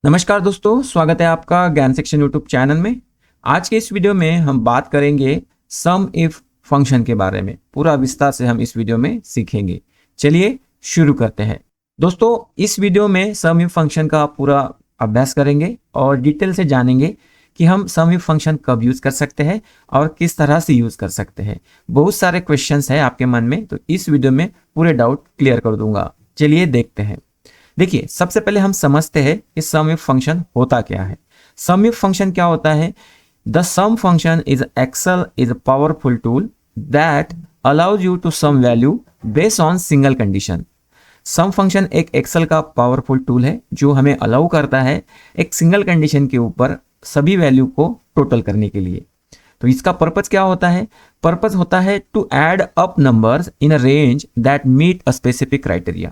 नमस्कार दोस्तों, स्वागत है आपका ज्ञान सेक्शन यूट्यूब चैनल में। आज के इस वीडियो में हम बात करेंगे सम इफ फंक्शन के बारे में। पूरा विस्तार से हम इस वीडियो में सीखेंगे। चलिए शुरू करते हैं। दोस्तों, इस वीडियो में सम इफ फंक्शन का पूरा अभ्यास करेंगे और डिटेल से जानेंगे कि हम सम इफ फंक्शन कब यूज कर सकते हैं और किस तरह से यूज कर सकते हैं। बहुत सारे क्वेश्चंस हैं आपके मन में, तो इस वीडियो में पूरे डाउट क्लियर कर दूंगा। चलिए देखते हैं। देखिए, सबसे पहले हम समझते हैं कि सम इफ फंक्शन होता क्या है। सम इफ फंक्शन क्या होता है? The sum function is Excel is a powerful tool that allows you to sum value based on single condition. Sum function एक एक्सेल का पावरफुल टूल है जो हमें अलाउ करता है एक सिंगल कंडीशन के ऊपर सभी वैल्यू को टोटल करने के लिए। तो इसका पर्पस क्या होता है? पर्पस होता है to add up numbers in a range that meet a specific criteria.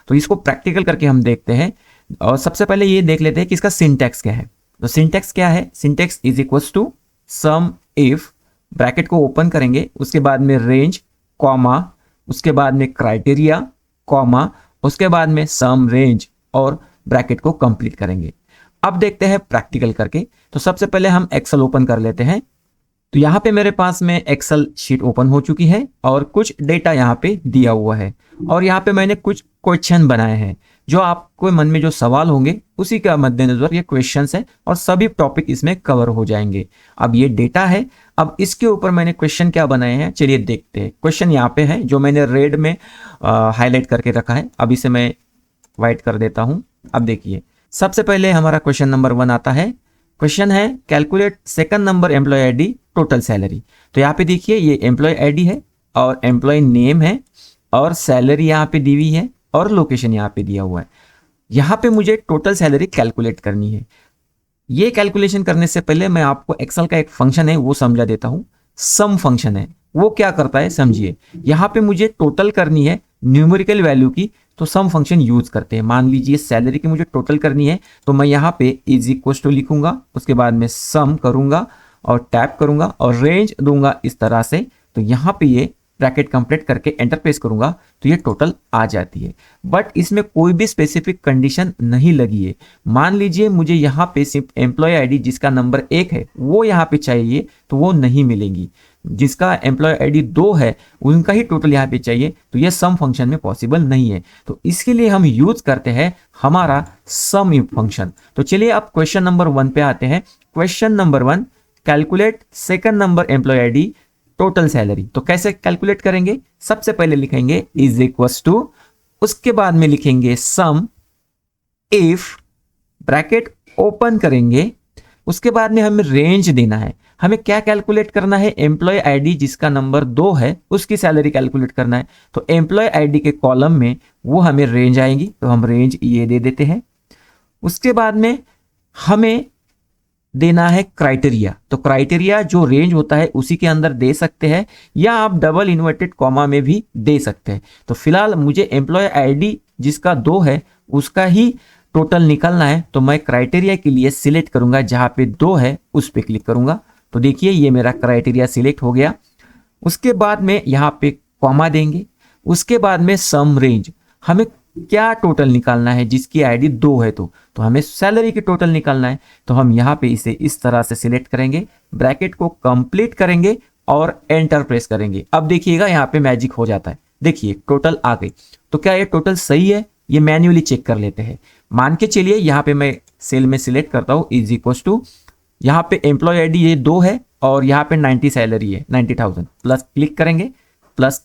तो इसको प्रैक्टिकल करके हम देखते हैं और सबसे पहले ये देख लेते हैं कि इसका सिंटैक्स क्या है। तो सिंटैक्स क्या है? Syntax is equals to sum if, bracket को ओपन करेंगे, उसके बाद में रेंज कॉमा, उसके बाद में क्राइटेरिया कॉमा, उसके बाद में सम रेंज और ब्रैकेट को कंप्लीट करेंगे। अब देखते हैं प्रैक्टिकल करके। तो सबसे पहले हम एक्सेल ओपन कर लेते हैं। तो यहाँ पे मेरे पास में एक्सेल शीट ओपन हो चुकी है और कुछ डेटा यहाँ पे दिया हुआ है और यहाँ पे मैंने कुछ क्वेश्चन बनाए हैं। जो आपको मन में जो सवाल होंगे उसी का मद्देनजर ये क्वेश्चंस है और सभी टॉपिक इसमें कवर हो जाएंगे। अब ये डेटा है, अब इसके ऊपर मैंने क्वेश्चन क्या बनाए हैं, चलिए देखते हैं। क्वेश्चन यहाँ पे है जो मैंने रेड में हाईलाइट करके रखा है। अब इसे मैं व्हाइट कर देता हूँ। अब देखिए, सबसे पहले हमारा क्वेश्चन नंबर 1 आता है। क्वेश्चन है calculate second number employ ID total salary. तो यहाँ पे देखिए, ये एम्प्लॉय आईडी है और एम्प्लॉय नेम है और सैलरी यहाँ पे दी हुई है और लोकेशन यहाँ पे दिया हुआ है। यहाँ पे मुझे टोटल सैलरी कैलकुलेट करनी है। ये कैलकुलेशन करने से पहले मैं आपको एक्सेल का एक फंक्शन है वो समझा देता हूँ। सम फंक्शन है, वो क्या करता है समझिए। यहाँ पे मुझे टोटल करनी है न्यूमेरिकल वैल्यू की, तो सम फंक्शन यूज करते हैं। मान लीजिए सैलरी की मुझे टोटल करनी है, तो मैं यहाँ पे इज इक्वल टू लिखूंगा, उसके बाद में सम करूंगा और टैप करूंगा और रेंज दूंगा इस तरह से। तो यहाँ पे ये ब्रैकेट कंप्लीट करके एंटर प्रेस करूंगा तो ये टोटल आ जाती है। बट इसमें कोई भी स्पेसिफिक कंडीशन नहीं लगी है। मान लीजिए मुझे यहाँ पे सिर्फ एम्प्लॉय आईडी जिसका नंबर 1 है वो यहाँ पे चाहिए, तो वो नहीं मिलेंगी। जिसका एम्प्लॉय आईडी 2 है उनका ही टोटल यहाँ पे चाहिए, तो ये सम फंक्शन में पॉसिबल नहीं है। तो इसके लिए हम यूज करते हैं हमारा सम इफ फंक्शन। तो चलिए अब क्वेश्चन नंबर 1 पे आते हैं। Question number 1, calculate second number employ ID total salary. तो कैसे कैलकुलेट करेंगे? सबसे पहले लिखेंगे इज इक्वल्स टू, उसके बाद में लिखेंगे सम इफ, ब्रैकेट ओपन करेंगे, उसके बाद में हमें रेंज देना है। हमें क्या कैलकुलेट करना है? एम्प्लॉय आईडी जिसका नंबर 2 है उसकी सैलरी कैलकुलेट करना है। तो एम्प्लॉय आईडी के कॉलम में वो हमें रेंज आएगी, तो हम रेंज ये दे देते हैं। उसके बाद में हमें देना है क्राइटेरिया। तो क्राइटेरिया जो रेंज होता है उसी के अंदर दे सकते हैं या आप डबल इन्वर्टेड कॉमा में भी दे सकते हैं। तो फिलहाल मुझे एम्प्लॉय आईडी जिसका 2 है उसका ही टोटल निकालना है, तो मैं क्राइटेरिया के लिए सिलेक्ट करूंगा, जहां पे 2 है उस पर क्लिक करूंगा। तो देखिए ये मेरा क्राइटेरिया सिलेक्ट हो गया। उसके बाद में यहाँ पे कॉमा देंगे, उसके बाद में सम रेंज। हमें क्या टोटल निकालना है? जिसकी आईडी 2 है तो हमें सैलरी की टोटल निकालना है। तो हम यहाँ पे इसे इस तरह से सिलेक्ट करेंगे, ब्रैकेट को कंप्लीट करेंगे और एंटर प्रेस करेंगे। अब देखिएगा यहाँ पे मैजिक हो जाता है। देखिए टोटल आ गई। तो क्या ये टोटल सही है? ये मैन्युअली चेक कर लेते हैं। मान के चलिए यहाँ पे मैं सेल में सिलेक्ट करता हूँ इज इक्वल टू, यहाँ पे एम्प्लॉय आईडी ये 2 है और यहाँ पे 90 सैलरी है, 90,000 प्लस क्लिक करेंगे, प्लस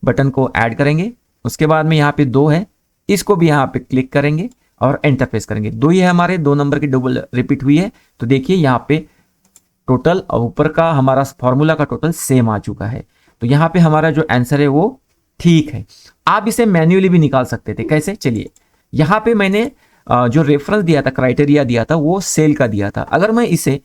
बटन को ऐड करेंगे। उसके बाद में यहाँ पे 2 है, इसको भी यहाँ पे क्लिक करेंगे और एंटर प्रेस करेंगे। 2 ही है हमारे, 2 नंबर की डबल रिपीट हुई है। तो देखिए यहाँ पे टोटल और ऊपर का हमारा फॉर्मूला का टोटल सेम आ चुका है। तो यहाँ पे हमारा जो आंसर है वो ठीक है। आप इसे मैन्युअली भी निकाल सकते थे। कैसे? चलिए, यहाँ पे मैंने जो रेफरेंस दिया था, क्राइटेरिया दिया था, वो सेल का दिया था। अगर मैं इसे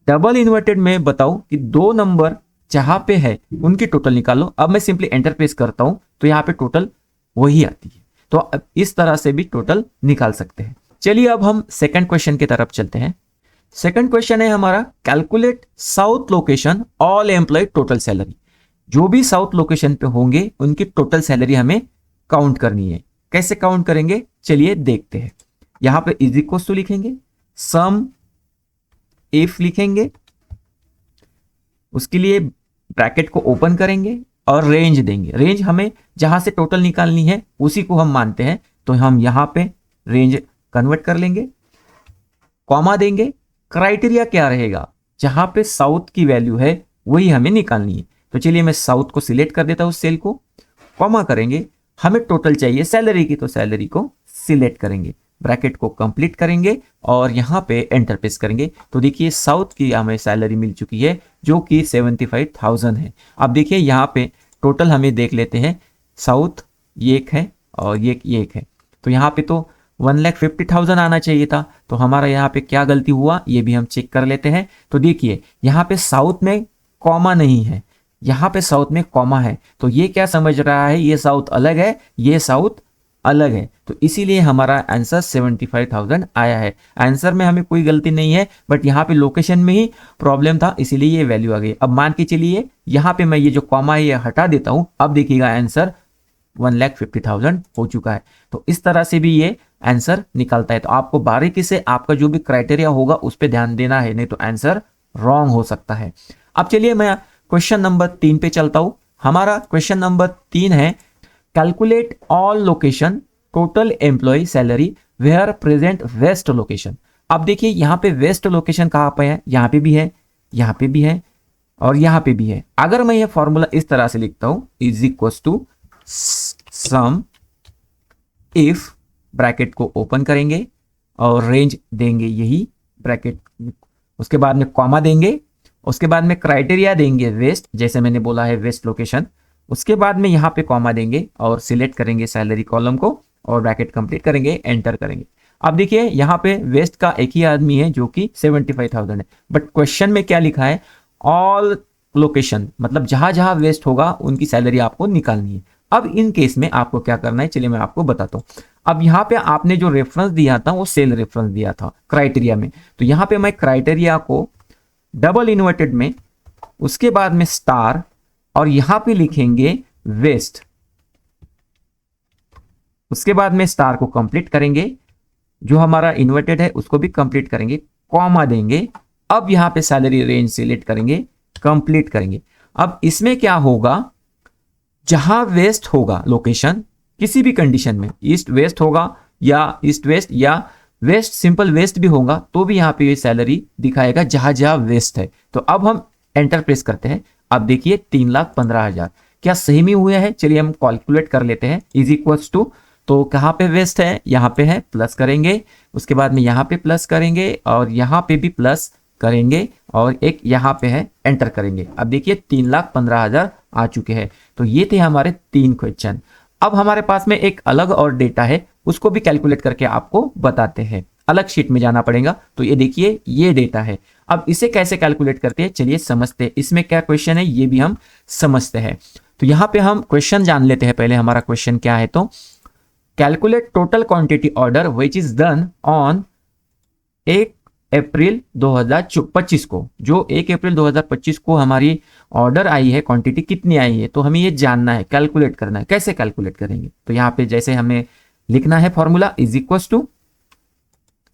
डबल इन्वर्टेड में बताऊं कि 2 नंबर जहां पे है उनकी टोटल निकालो, अब मैं सिंपली एंटर प्रेस करता हूं तो यहाँ पे टोटल वही आती है। तो अब इस तरह से भी टोटल निकाल सकते हैं। चलिए अब हम सेकंड क्वेश्चन की तरफ चलते हैं। सेकंड क्वेश्चन है हमारा calculate south location all employ total salary. जो भी साउथ लोकेशन पे होंगे उनकी टोटल सैलरी हमें काउंट करनी है। कैसे काउंट करेंगे? चलिए देखते हैं। यहाँ पे इज इक्वल टू लिखेंगे, सम इफ लिखेंगे, उसके लिए ब्रैकेट को ओपन करेंगे और रेंज देंगे। रेंज हमें जहां से टोटल निकालनी है उसी को हम मानते हैं, तो हम यहां पे रेंज कन्वर्ट कर लेंगे, कॉमा देंगे। क्राइटेरिया क्या रहेगा, जहां पे साउथ की वैल्यू है वही हमें निकालनी है। तो चलिए मैं साउथ को सिलेक्ट कर देता हूं, सेल को कॉमा करेंगे। हमें टोटल चाहिए सैलरी की, तो सैलरी को सिलेक्ट करेंगे, ब्रैकेट को कंप्लीट करेंगे और यहाँ पे एंटर प्रेस करेंगे। तो देखिए साउथ की हमें सैलरी मिल चुकी है जो कि 75,000 है। अब देखिए यहाँ पे टोटल हमें देख लेते हैं, साउथ ये एक है और ये एक है, तो यहाँ पे तो 1,50,000 आना चाहिए था। तो हमारा यहाँ पे क्या गलती हुआ ये भी हम चेक कर लेते हैं। तो देखिए यहाँ पे साउथ में कॉमा नहीं है, यहाँ पे साउथ में कॉमा है, तो ये क्या समझ रहा है, ये साउथ अलग है, ये साउथ अलग है, तो इसीलिए हमारा आंसर 75,000 आया है। आंसर में हमें कोई गलती नहीं है, बट यहाँ पे लोकेशन में ही प्रॉब्लम था, इसीलिए ये वैल्यू आ गई। अब मान के चलिए यहाँ पे मैं ये जो कॉमा है ये हटा देता हूँ, अब देखिएगा आंसर 1,50,000 हो चुका है। तो इस तरह से भी ये आंसर निकलता है। तो आपको बारीकी से आपका जो भी क्राइटेरिया होगा उस पर ध्यान देना है, नहीं तो आंसर रॉन्ग हो सकता है। अब चलिए मैं क्वेश्चन नंबर 3 पे चलता हूं। हमारा क्वेश्चन नंबर 3 है, calculate all location total employ salary where present west location. अब देखिए यहाँ पे वेस्ट लोकेशन कहाँ पे है, यहाँ पे भी है, यहाँ पे भी है और यहाँ पे भी है। अगर मैं ये फॉर्मूला इस तरह से लिखता हूं, is equal to sum if, bracket को ओपन करेंगे और रेंज देंगे यही ब्रैकेट, उसके बाद में कॉमा देंगे, उसके बाद में क्राइटेरिया देंगे वेस्ट, जैसे मैंने बोला है वेस्ट लोकेशन, उसके बाद में यहाँ पे कॉमा देंगे और सिलेक्ट करेंगे सैलरी कॉलम को और ब्रैकेट कंप्लीट करेंगे, एंटर करेंगे। अब देखिए यहाँ पे वेस्ट का एक ही आदमी है जो कि 75,000 है, बट क्वेश्चन में क्या लिखा है, ऑल लोकेशन, मतलब जहां जहां वेस्ट होगा उनकी सैलरी आपको निकालनी है। अब इन केस में आपको क्या करना है, चलिए मैं आपको बताता हूँ। अब यहाँ पे आपने जो रेफरेंस दिया था वो सेल रेफरेंस दिया था क्राइटेरिया में, तो यहाँ पे मैं क्राइटेरिया को डबल इन्वर्टेड में, उसके बाद में स्टार और यहां पे लिखेंगे वेस्ट, उसके बाद में स्टार को कंप्लीट करेंगे, जो हमारा इन्वर्टेड है उसको भी कंप्लीट करेंगे, कॉमा देंगे। अब यहां पे सैलरी रेंज सिलेक्ट करेंगे, कंप्लीट करेंगे। अब इसमें क्या होगा, जहां वेस्ट होगा लोकेशन किसी भी कंडीशन में, ईस्ट वेस्ट होगा या ईस्ट वेस्ट या वेस्ट सिंपल वेस्ट भी होगा, तो भी यहाँ पे ये सैलरी दिखाएगा जहां जहां वेस्ट है। तो अब हम एंटर प्रेस करते हैं। अब देखिए 3,15,000 क्या सही में हुआ है, चलिए हम कैलकुलेट कर लेते हैं। इज इक्वल्स टू, तो कहाँ पे वेस्ट है, यहाँ पे है, प्लस करेंगे, उसके बाद में यहाँ पे प्लस करेंगे और यहाँ पे भी प्लस करेंगे और एक यहाँ पे है, एंटर करेंगे। अब देखिए 3,15,000 आ चुके हैं। तो ये थे हमारे 3 क्वेश्चन। अब हमारे पास में एक अलग और डेटा है, उसको भी कैलकुलेट करके आपको बताते हैं, अलग शीट में जाना पड़ेगा। तो ये देखिए ये डेटा है, अब इसे कैसे कैलकुलेट करते हैं चलिए समझते हैं। इसमें क्या क्वेश्चन है ये भी हम समझते हैं। तो यहाँ पे हम क्वेश्चन जान लेते हैं पहले, हमारा क्वेश्चन क्या है। तो calculate total quantity order which is done on 1 अप्रैल 2025 को, जो 1 अप्रैल 2025 को हमारी ऑर्डर आई है, क्वांटिटी कितनी आई है, तो हमें ये जानना है, कैलकुलेट करना है। कैसे कैलकुलेट करेंगे, तो यहाँ पे जैसे हमें लिखना है formula, is equal to,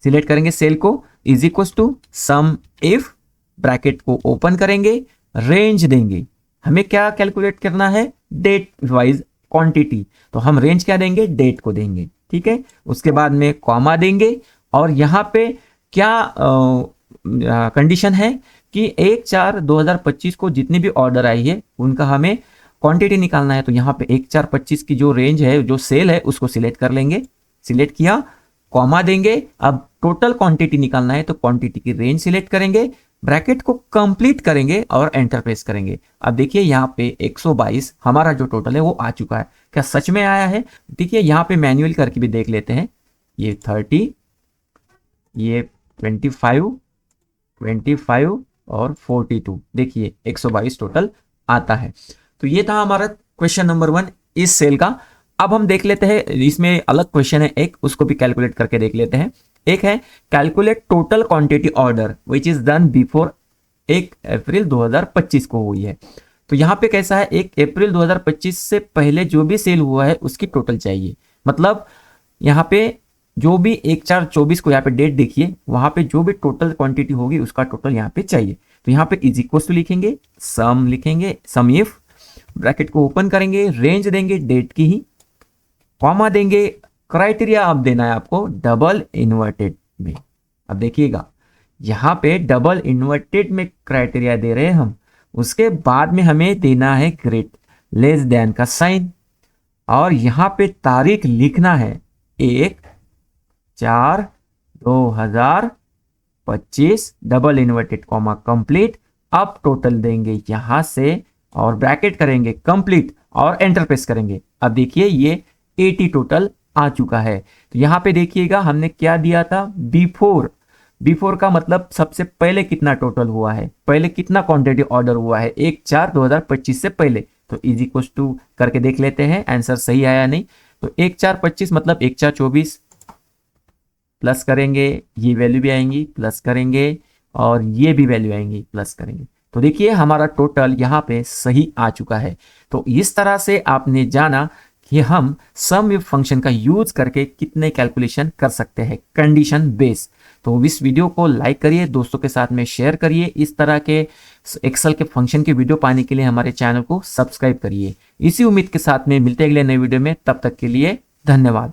select करेंगे सेल को, is equal to sum if, bracket को ओपन करेंगे, रेंज देंगे। हमें क्या कैलकुलेट करना है, डेट वाइज क्वांटिटी, तो हम रेंज क्या देंगे, डेट को देंगे, ठीक है। उसके बाद में कॉमा देंगे और यहाँ पे क्या कंडीशन है कि 1/4/2025 को जितनी भी ऑर्डर आई है उनका हमें क्वांटिटी निकालना है। तो यहाँ पे 1/4/25 की जो रेंज है, जो सेल है, उसको सिलेक्ट कर लेंगे, सिलेक्ट किया, कॉमा देंगे। अब टोटल क्वांटिटी निकालना है तो क्वांटिटी की रेंज सिलेक्ट करेंगे, ब्रैकेट को कंप्लीट करेंगे और एंटर प्रेस करेंगे। अब देखिए यहाँ पे 122 हमारा जो टोटल है वो आ चुका है। क्या सच में आया है, देखिए यहाँ पे मैन्युअल करके भी देख लेते हैं। ये 30, ये 25 और 42, देखिए 122 टोटल आता है। तो ये था हमारा क्वेश्चन नंबर 1 इस सेल का। अब हम देख लेते हैं, इसमें अलग क्वेश्चन है एक, उसको भी कैलकुलेट करके देख लेते हैं। एक है calculate total quantity order which is done before 1 अप्रैल 2025 को हुई है। तो यहाँ पे कैसा है, 1 अप्रैल 2025 से पहले जो भी सेल हुआ है उसकी टोटल चाहिए। मतलब यहाँ पे जो भी 1/4/24 को यहाँ पे डेट देखिए, वहां पे जो भी टोटल क्वांटिटी होगी उसका टोटल यहाँ पे चाहिए। तो यहाँ पे इज इक्वल टू लिखेंगे, सम लिखेंगे, सम इफ, ब्रैकेट को ओपन करेंगे, रेंज देंगे डेट की ही, कॉमा देंगे, क्राइटेरिया अब देना है आपको डबल इन्वर्टेड में। अब देखिएगा यहाँ पे डबल इन्वर्टेड में क्राइटेरिया दे रहे हैं हम, उसके बाद में हमें देना है ग्रेट लेस देन का साइन, और यहाँ पे तारीख लिखना है 1/4/2025 डबल इन्वर्टेड कॉमा कंप्लीट। अब टोटल देंगे यहां से और ब्रैकेट करेंगे कंप्लीट और एंटर प्रेस करेंगे। अब देखिए ये 80 टोटल आ चुका है। तो यहाँ पे देखिएगा हमने क्या दिया था, बिफोर का मतलब सबसे पहले कितना टोटल हुआ है, पहले कितना क्वांटिटी ऑर्डर हुआ है 1/4/2025 से पहले। तो इज इक्वल टू करके देख लेते हैं आंसर सही आया नहीं। तो 1/4/25 मतलब 1/4/24 प्लस करेंगे, ये वैल्यू भी आएंगी प्लस करेंगे, और ये भी वैल्यू आएंगी प्लस करेंगे। तो देखिए हमारा टोटल यहाँ पे सही आ चुका है। तो इस तरह से आपने जाना कि हम सम इफ फंक्शन का यूज करके कितने कैलकुलेशन कर सकते हैं कंडीशन बेस। तो इस वीडियो को लाइक करिए, दोस्तों के साथ में शेयर करिए। इस तरह के एक्सेल के फंक्शन के वीडियो पाने के लिए हमारे चैनल को सब्सक्राइब करिए। इसी उम्मीद के साथ में मिलते हैं अगले नए वीडियो में, तब तक के लिए धन्यवाद।